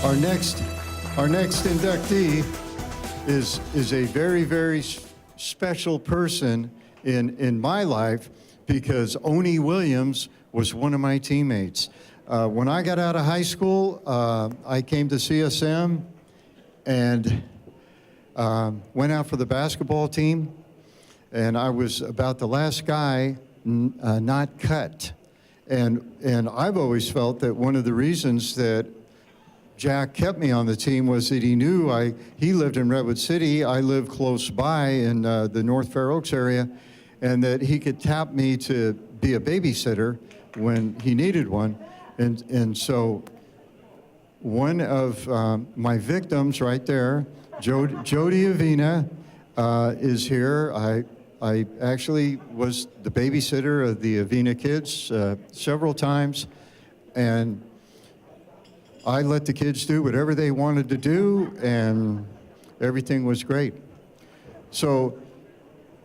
Our next inductee is a very, very special person in my life because Owney Williams was one of my teammates. When I got out of high school, I came to CSM and went out for the basketball team, and I was about the last guy not cut. And I've always felt that one of the reasons that Jack kept me on the team was that he knew he lived in Redwood City, I lived close by in the North Fair Oaks area, and that he could tap me to be a babysitter when he needed one. And so one of my victims right there, Jody Avina, is here. I actually was the babysitter of the Avina kids several times, and I let the kids do whatever they wanted to do, and everything was great. So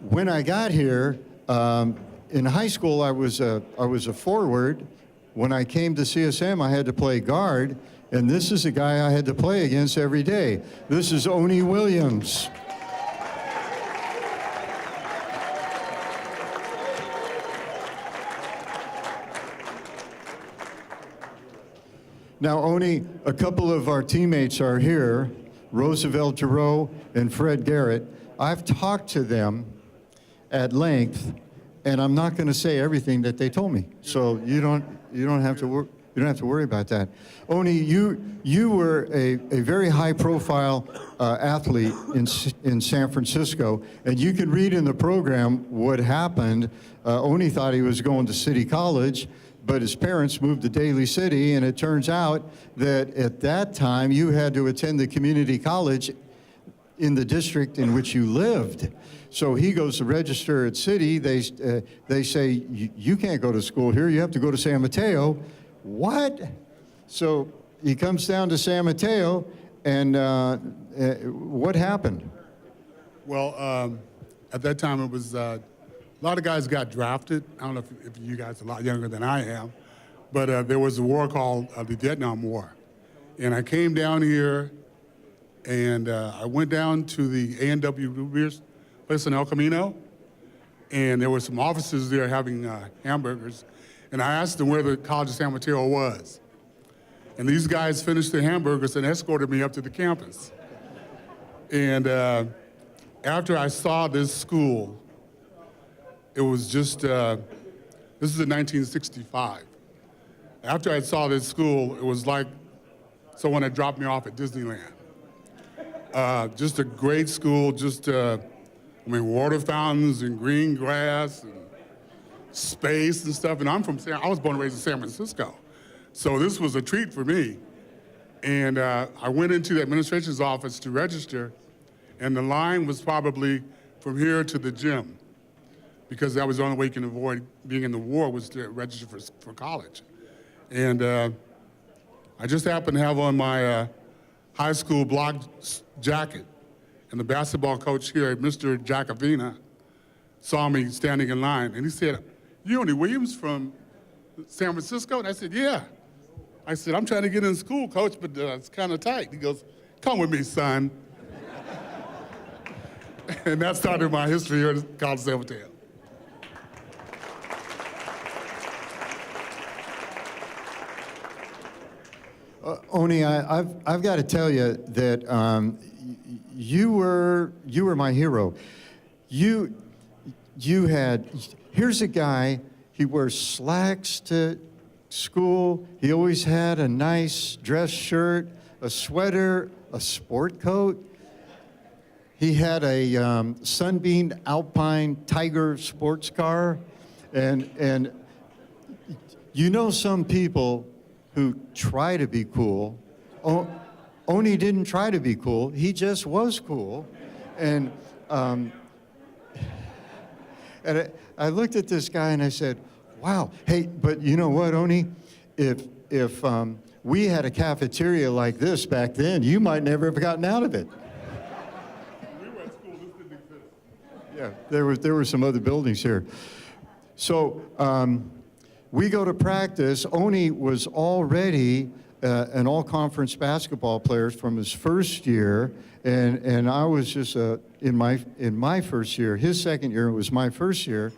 when I got here, in high school, I was a forward. When I came to CSM, I had to play guard, and this is a guy I had to play against every day. This is Owney Williams. Now, Owney, a couple of our teammates are here, Roosevelt Giroux and Fred Garrett. I've talked to them at length, and I'm not going to say everything that they told me. So you don't have to worry about that. Owney, you were a very high-profile athlete in San Francisco, and you can read in the program what happened. Owney thought he was going to City College, but his parents moved to Daly City, and it turns out that at that time you had to attend the community college in the district in which you lived. So he goes to register at City. They say, you can't go to school here, you have to go to San Mateo. What? So he comes down to San Mateo, and what happened? Well, at that time it was, a lot of guys got drafted. I don't know if you guys are a lot younger than I am, but there was a war called the Vietnam War. And I came down here, and I went down to the A&W Root Beer's place in El Camino, and there were some officers there having hamburgers, and I asked them where the College of San Mateo was. And these guys finished their hamburgers and escorted me up to the campus. And after I saw this school, it was just, this is in 1965. After I saw this school, it was like someone had dropped me off at Disneyland. Just a great school, just, water fountains and green grass and space and stuff. And I was born and raised in San Francisco. So this was a treat for me. And I went into the administration's office to register, and the line was probably from here to the gym, because that was the only way you can avoid being in the war, was to register for college. And I just happened to have on my high school block jacket, and the basketball coach here, Mr. Jack Avina, saw me standing in line, and he said, "You Owney Williams from San Francisco?" And I said, "Yeah." I said, "I'm trying to get in school, coach, but it's kind of tight." He goes, "Come with me, son." And that started my history here at College of San Mateo. Owney, I've got to tell you that you were my hero. Here's a guy, he wears slacks to school. He always had a nice dress shirt, a sweater, a sport coat. He had a Sunbeam Alpine Tiger sports car. And you know some people who try to be cool. Owney didn't try to be cool, he just was cool. And I looked at this guy and I said, wow, hey, but you know what, Owney? If we had a cafeteria like this back then, you might never have gotten out of it. We were at school, this didn't exist. Yeah, there were some other buildings here. So we go to practice. Owney was already an all-conference basketball player from his first year, and I was just in my first year. His second year was my first year,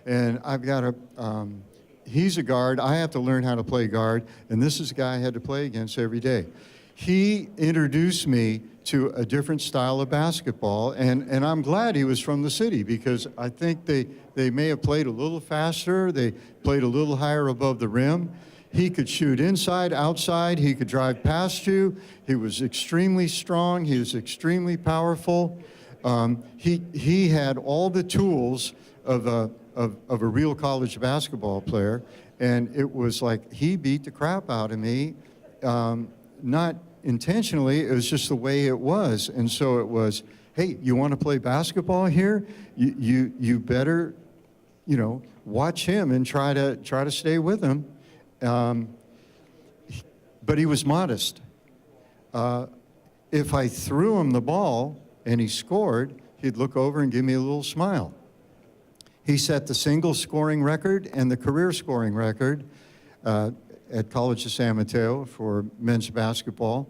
and I've got he's a guard. I have to learn how to play guard, and this is a guy I had to play against every day. He introduced me to a different style of basketball, and I'm glad he was from the city, because I think they may have played a little faster, they played a little higher above the rim. He could shoot inside, outside, he could drive past you. He was extremely strong, he was extremely powerful. He had all the tools of a real college basketball player, and it was like he beat the crap out of me, not intentionally, it was just the way it was. And so it was, hey, you want to play basketball here? You better, watch him and try to stay with him. But he was modest. If I threw him the ball and he scored, he'd look over and give me a little smile. He set the single scoring record and the career scoring record at College of San Mateo for men's basketball.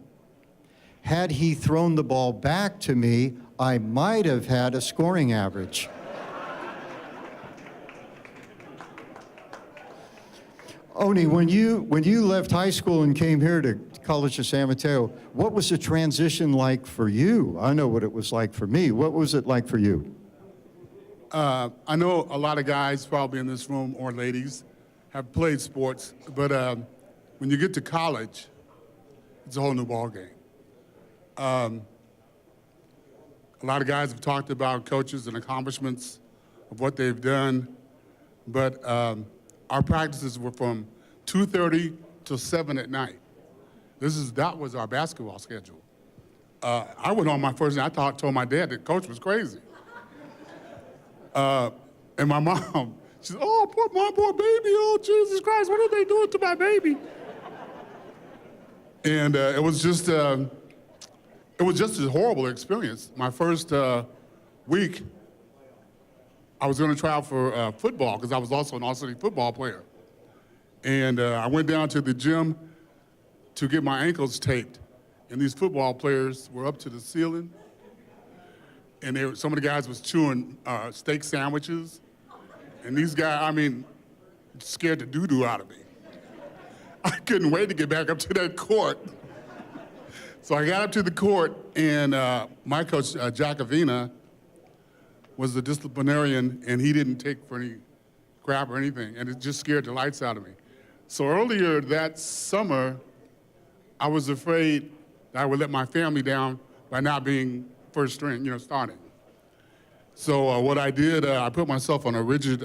Had he thrown the ball back to me, I might have had a scoring average. Owney, when you left high school and came here to College of San Mateo, what was the transition like for you? I know what it was like for me. What was it like for you? I know a lot of guys probably in this room, or ladies, have played sports, but when you get to college, it's a whole new ballgame. A lot of guys have talked about coaches and accomplishments of what they've done, but our practices were from 2:30 till 7 at night. That was our basketball schedule. I went on my first day, told my dad that coach was crazy. And my mom, she said, "Oh, poor baby, oh, Jesus Christ, what are they doing to my baby?" And it was just a horrible experience. My first week, I was going to try out for football, because I was also an all-city football player. And I went down to the gym to get my ankles taped. And these football players were up to the ceiling. And some of the guys was chewing steak sandwiches. And these guys, scared the doo-doo out of me. I couldn't wait to get back up to that court. So I got up to the court, and my coach, Jack Avina, was the disciplinarian, and he didn't take for any crap or anything, and it just scared the lights out of me. So earlier that summer, I was afraid that I would let my family down by not being first string, starting. So what I did, I put myself on a rigid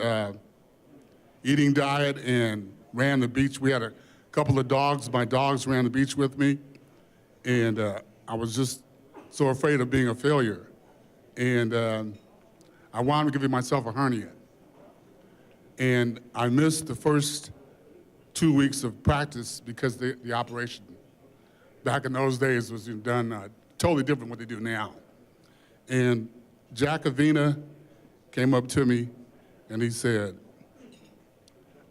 eating diet and ran the beach. We had a couple of dogs. My dogs ran the beach with me, and I was just so afraid of being a failure. And I wound up giving myself a hernia. And I missed the first 2 weeks of practice because the operation back in those days was done totally different what they do now. And Jack Avina came up to me and he said,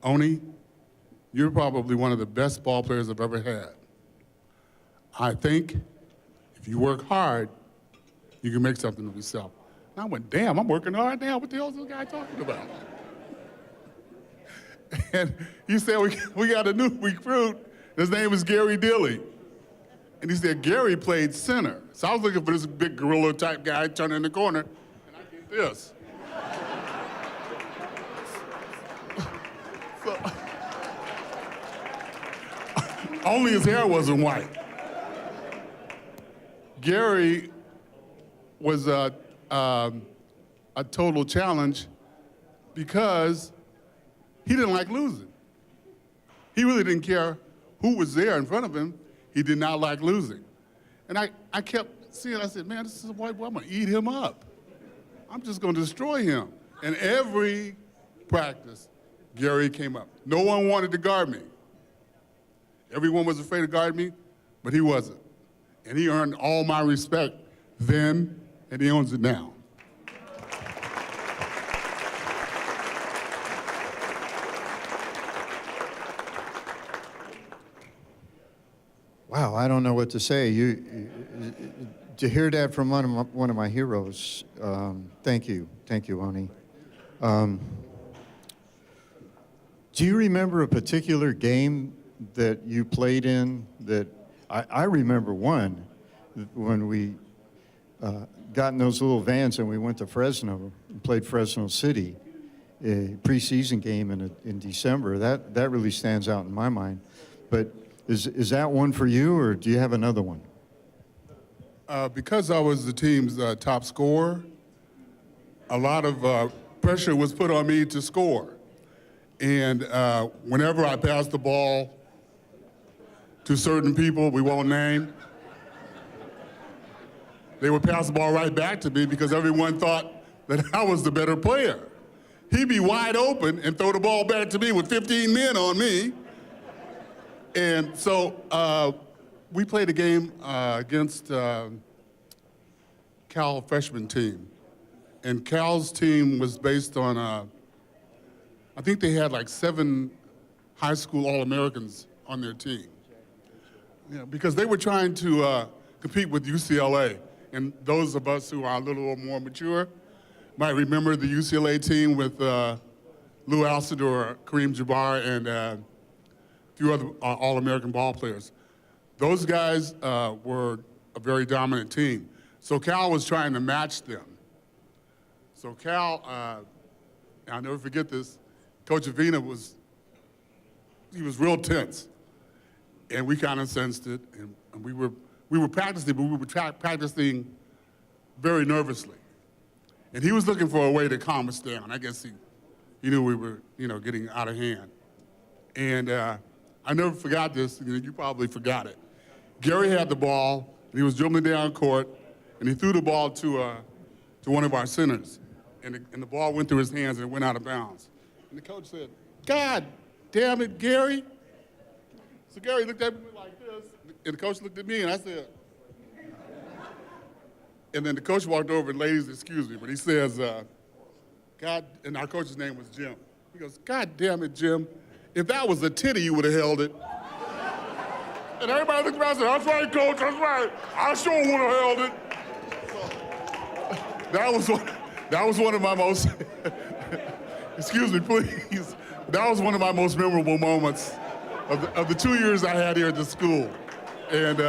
"Owney, you're probably one of the best ball players I've ever had. I think if you work hard, you can make something of yourself." And I went, "Damn, I'm working hard now. What the hell is this guy talking about?" And he said, we got a new recruit. His name is Gary Dilly. And he said, Gary played center. So I was looking for this big gorilla type guy turning in the corner, and I did this. So, only his hair wasn't white. Gary was a total challenge because he didn't like losing. He really didn't care who was there in front of him. He did not like losing. And I kept seeing, I said, man, this is a white boy, I'm gonna eat him up. I'm just gonna destroy him. And every practice, Gary came up. No one wanted to guard me. Everyone was afraid to guard me, but he wasn't. And he earned all my respect then, and he owns it now. Wow, I don't know what to say. To hear that from one of my heroes, thank you, Owney. Do you remember a particular game that you played in that I remember one when we got in those little vans and we went to Fresno and played Fresno City, a preseason game in December. That really stands out in my mind. But is that one for you, or do you have another one? Because I was the team's top scorer, a lot of pressure was put on me to score. And whenever I passed the ball to certain people we won't name, they would pass the ball right back to me because everyone thought that I was the better player. He'd be wide open and throw the ball back to me with 15 men on me. And so we played a game against Cal freshman team. And Cal's team was based on, I think they had like 7 high school All-Americans on their team. Yeah, because they were trying to compete with UCLA. And those of us who are a little more mature might remember the UCLA team with Lou Alcindor, Kareem Jabbar, and a few other All-American ball players. Those guys were a very dominant team. So Cal was trying to match them. So Cal, I'll never forget this, Coach Avina was real tense. And we kind of sensed it, and we were practicing, but we were practicing very nervously. And he was looking for a way to calm us down. I guess he knew we were, getting out of hand. And I never forgot this. You probably forgot it. Gary had the ball, and he was dribbling down court, and he threw the ball to one of our centers. And the ball went through his hands and it went out of bounds. And the coach said, "God damn it, Gary." So Gary looked at me like this, and the coach looked at me, and I said, and then the coach walked over, and ladies, excuse me, but he says, God, and our coach's name was Jim. He goes, "God damn it, Jim. If that was a titty, you would have held it." And everybody looked around and said, "That's right, coach, that's right. I sure would have held it." So, that was one of my most, excuse me, please. That was one of my most memorable moments of the 2 years I had here at the school. And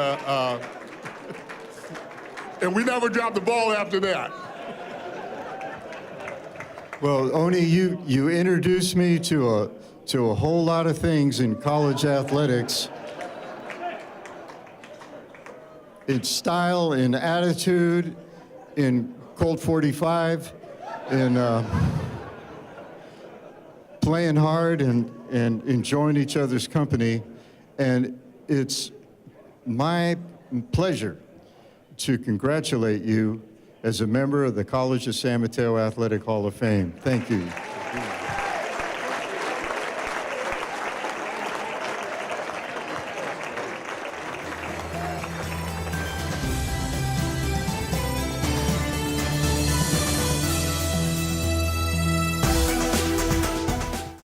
and we never dropped the ball after that. Well, Owney, you introduced me to a whole lot of things in college athletics. In style, in attitude, in Colt 45, in playing hard and enjoying each other's company. And it's my pleasure to congratulate you as a member of the College of San Mateo Athletic Hall of Fame. Thank you.